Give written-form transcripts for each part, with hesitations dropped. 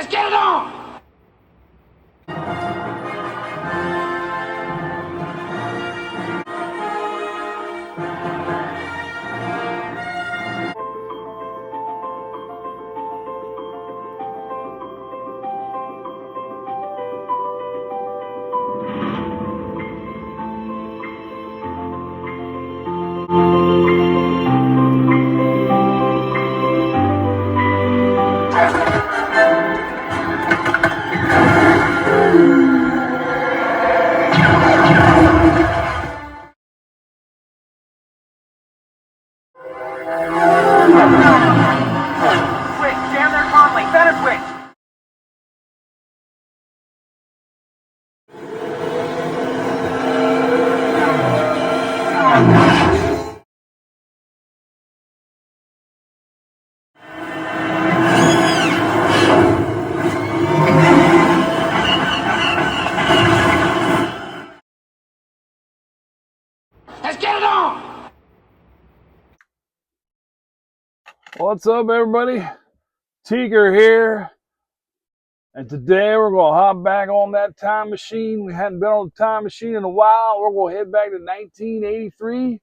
Let's get it on! Switch, jam their Conley, center switch. Let's get it on! What's up, everybody? Teeeker here, and today we're going to hop back on that time machine. We hadn't been on the time machine in a while. We're going to head back to 1983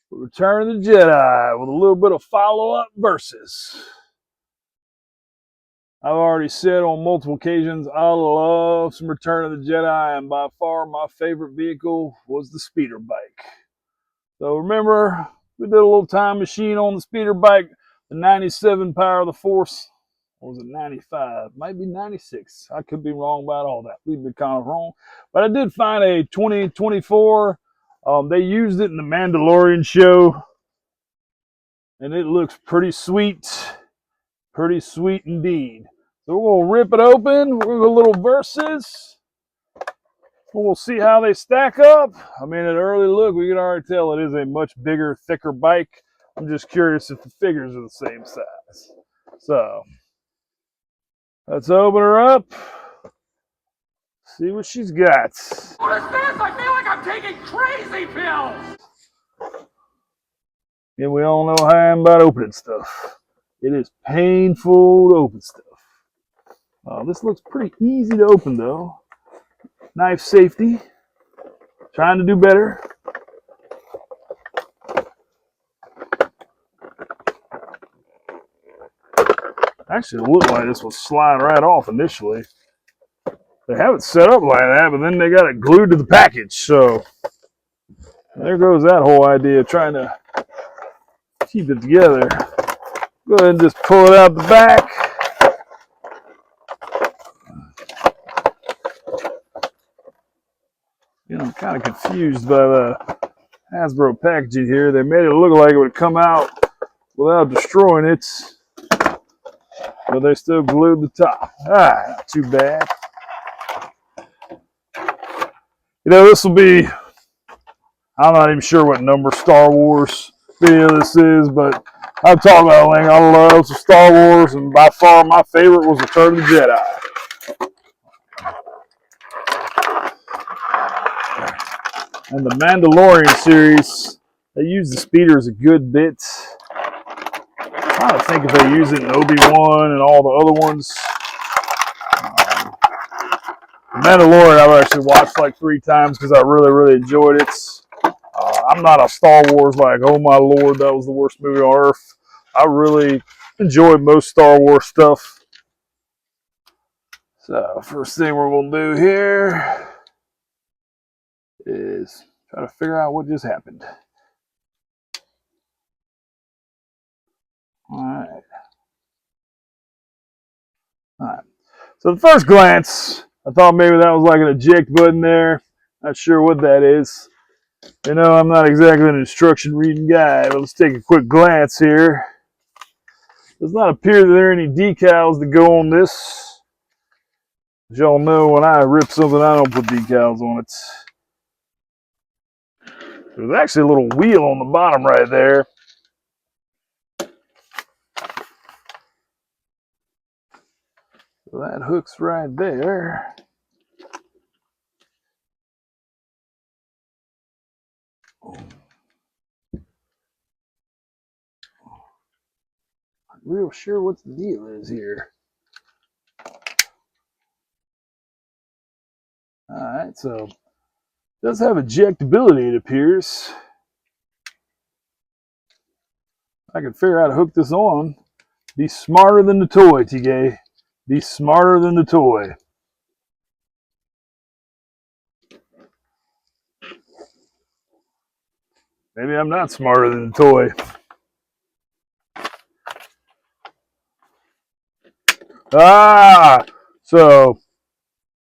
for Return of the Jedi with a little bit of follow-up versus. I've already said on multiple occasions I love some Return of the Jedi, and by far my favorite vehicle was the speeder bike. So remember, we did a little time machine on the speeder bike, the 97 Power of the Force. Or was it 95? Might be 96. I could be wrong about all that. We'd be kind of wrong. But I did find a 2024. They used it in the Mandalorian show. And it looks pretty sweet. Pretty sweet indeed. So we're going to rip it open. We're going to go a little versus. We'll see how they stack up. I mean, at an early look, we can already tell it is a much bigger, thicker bike. I'm just curious if the figures are the same size. So, let's open her up. See what she's got. What is this? I feel like I'm taking crazy pills. And we all know how I am about opening stuff. It is painful to open stuff. This looks pretty easy to open, though. Knife safety. Trying to do better. Actually, it looked like this was slide right off initially. They have it set up like that, but then they got it glued to the package. So there goes that whole idea of trying to keep it together. Go ahead and just pull it out the back. You know, I'm kind of confused by the Hasbro packaging here. They made it look like it would come out without destroying it, but they still glued the top. Not too bad. You know, this will be, I'm not even sure what number Star Wars video this is, but I'm talking about a thing I love, some Star Wars, and by far my favorite was Return of the Jedi. And the Mandalorian series, they use the speeders a good bit. I'm trying to think if they use it in Obi-Wan and all the other ones. Mandalorian I've actually watched like 3 times because I really enjoyed it. I'm not a Star Wars like, oh my lord, that was the worst movie on earth. I really enjoyed most Star Wars stuff. So first thing we're going to do here is try to figure out what just happened. Alright. So the first glance, I thought maybe that was like an eject button there. Not sure what that is. You know, I'm not exactly an instruction reading guy, but let's take a quick glance here. Does not appear that there are any decals to go on this. As y'all know, when I rip something, I don't put decals on it. There's actually a little wheel on the bottom right there. So that hook's right there. Not real sure what the deal is here. right, so it does have ejectability, it appears. I can figure out how to hook this on. Be smarter than the toy, TK. Be smarter than the toy. Maybe I'm not smarter than the toy. So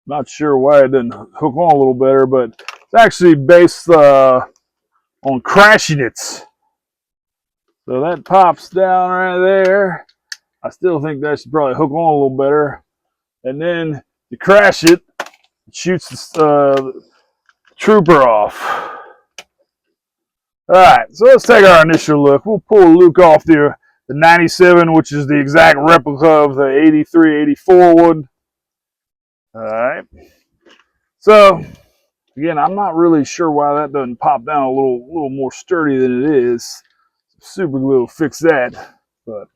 not sure why it didn't hook on a little better, but it's actually based on crashing it. So that pops down right there. I still think that should probably hook on a little better. And then you crash it, it shoots the trooper off. All right, so let's take our initial look. We'll pull Luke off the 97, which is the exact replica of the 83, 84 one. All right. So, again, I'm not really sure why that doesn't pop down a little more sturdy than it is. Super glue will fix that. But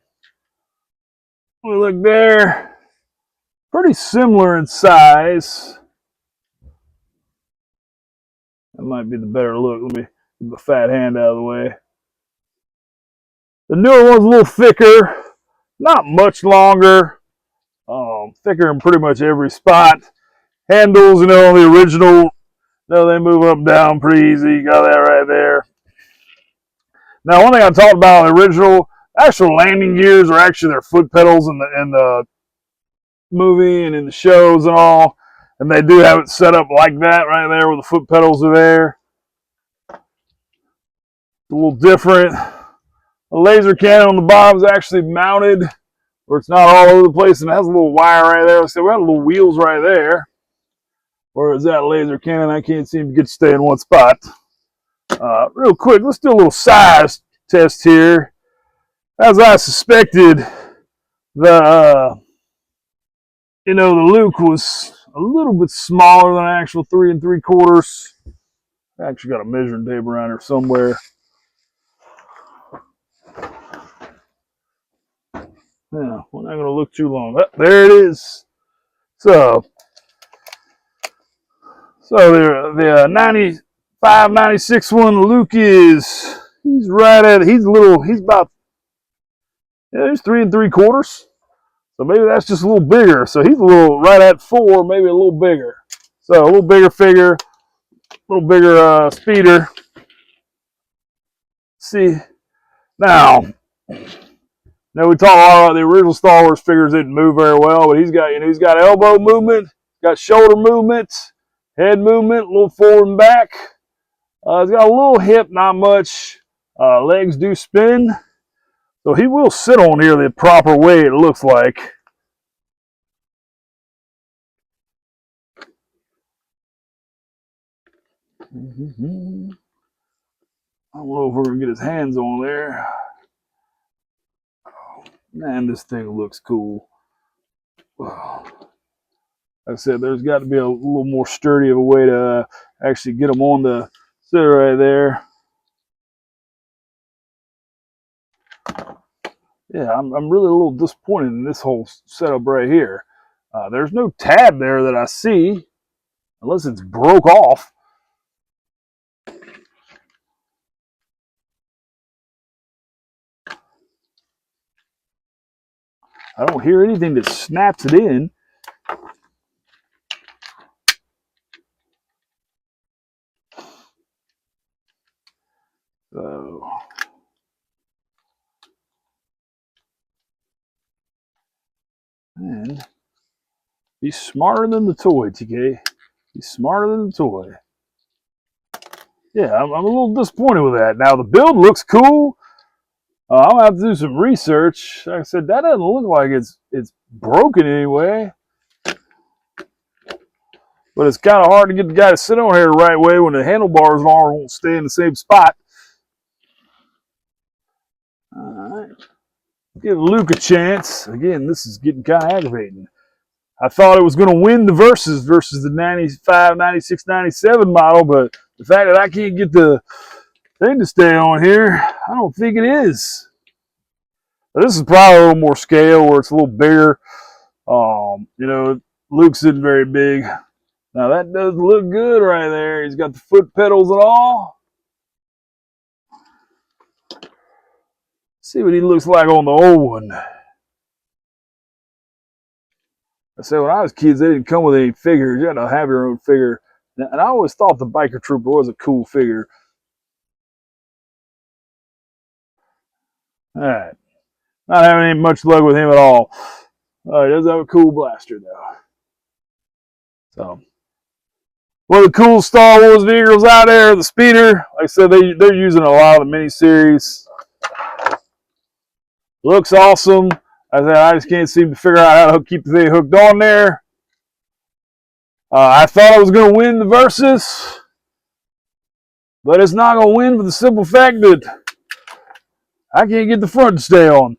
we look there, pretty similar in size. That might be the better look. Let me get the fat hand out of the way. The newer one's a little thicker, not much longer. Thicker in pretty much every spot. Handles, on the original, they move up and down pretty easy. You got that right there. Now, one thing I talked about on the original, actual landing gears are actually their foot pedals in the movie and in the shows and all. And they do have it set up like that right there where the foot pedals are there. A little different. The laser cannon on the bottom is actually mounted where it's not all over the place, and it has a little wire right there. So we got little wheels right there. Whereas that laser cannon, I can't seem to get to stay in one spot. Real quick, let's do a little size test here. As I suspected, the Luke was a little bit smaller than an actual 3 3/4. I actually got a measuring tape around here somewhere. Yeah, we're not going to look too long. Oh, there it is. So the 95, 96 one, Luke he's about, he's 3 3/4. So maybe that's just a little bigger. So he's a little right at 4, maybe a little bigger. So a little bigger figure, a little bigger speeder. See, now we talk a lot about the original Star Wars figures didn't move very well, but he's got elbow movement, got shoulder movement, head movement, a little forward and back. He's got a little hip, not much. Legs do spin. So he will sit on here the proper way, it looks like. I don't know if we're going to get his hands on there. Oh, man, this thing looks cool. Like I said, there's got to be a little more sturdy of a way to actually get them on the sit right there. Yeah, I'm really a little disappointed in this whole setup right here. There's no tab there that I see, unless it's broke off. I don't hear anything that snaps it in. So, and be smarter than the toy, TK. Be smarter than the toy. Yeah, I'm a little disappointed with that. Now, the build looks cool. I'm going to have to do some research. Like I said, that doesn't look like it's broken anyway. But it's kind of hard to get the guy to sit on here the right way when the handlebars won't stay in the same spot. All right. Give Luke a chance. Again, this is getting kind of aggravating. I thought it was going to win the versus the 95, 96, 97 model, but the fact that I can't get the thing to stay on here, I don't think it is. But this is probably a little more scale where it's a little bigger. Luke's isn't very big. Now that does look good right there. He's got the foot pedals and all. See what he looks like on the old one. I said when I was kids, they didn't come with any figures. You had to have your own figure. And I always thought the Biker Trooper was a cool figure. All right. Not having any much luck with him at all. He does have a cool blaster, though. So, one of the cool Star Wars vehicles out there, the Speeder. Like I said, they're using a lot of the miniseries. Looks awesome. I said, I just can't seem to figure out how to keep the thing hooked on there. I thought I was going to win the Versus, but it's not going to win for the simple fact that I can't get the front to stay on.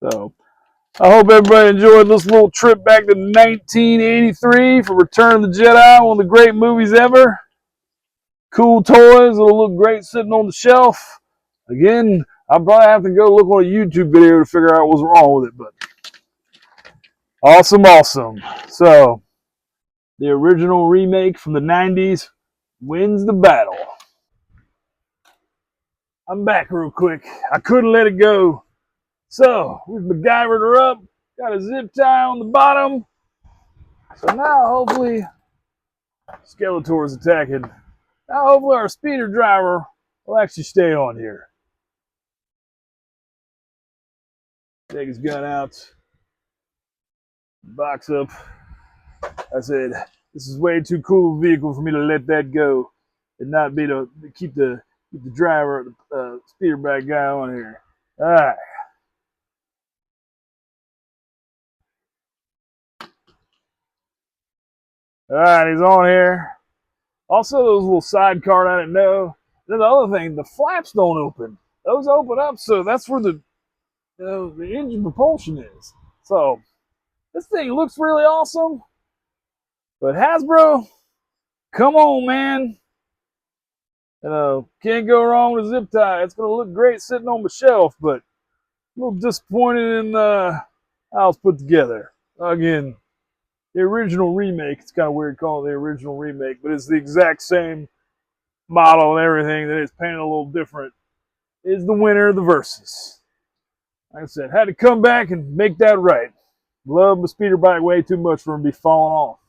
So, I hope everybody enjoyed this little trip back to 1983 for Return of the Jedi, one of the great movies ever. Cool toys that'll look great sitting on the shelf. Again, I'll probably have to go look on a YouTube video to figure out what's wrong with it, but awesome, awesome. So, the original remake from the 90s wins the battle. I'm back real quick. I couldn't let it go. So, we've MacGyvered her up, got a zip tie on the bottom. So now, hopefully, Skeletor's attacking. Now, hopefully, our speeder driver will actually stay on here. Take his gun out, box up. I said, this is way too cool a vehicle for me to let that go and not be to keep the driver, the speeder bike guy on here. All right. All right, he's on here. Also, those little sidecar, I didn't know. Then the other thing, the flaps don't open. Those open up, so that's where the engine propulsion is. So, this thing looks really awesome. But Hasbro, come on, man. Can't go wrong with a zip tie. It's going to look great sitting on the shelf, but a little disappointed in how it's put together. Again, the original remake, it's kind of weird calling it the original remake, but it's the exact same model and everything that is painted a little different, is the winner of the Versus. Like I said, had to come back and make that right. Love my speeder bike way too much for him to be falling off.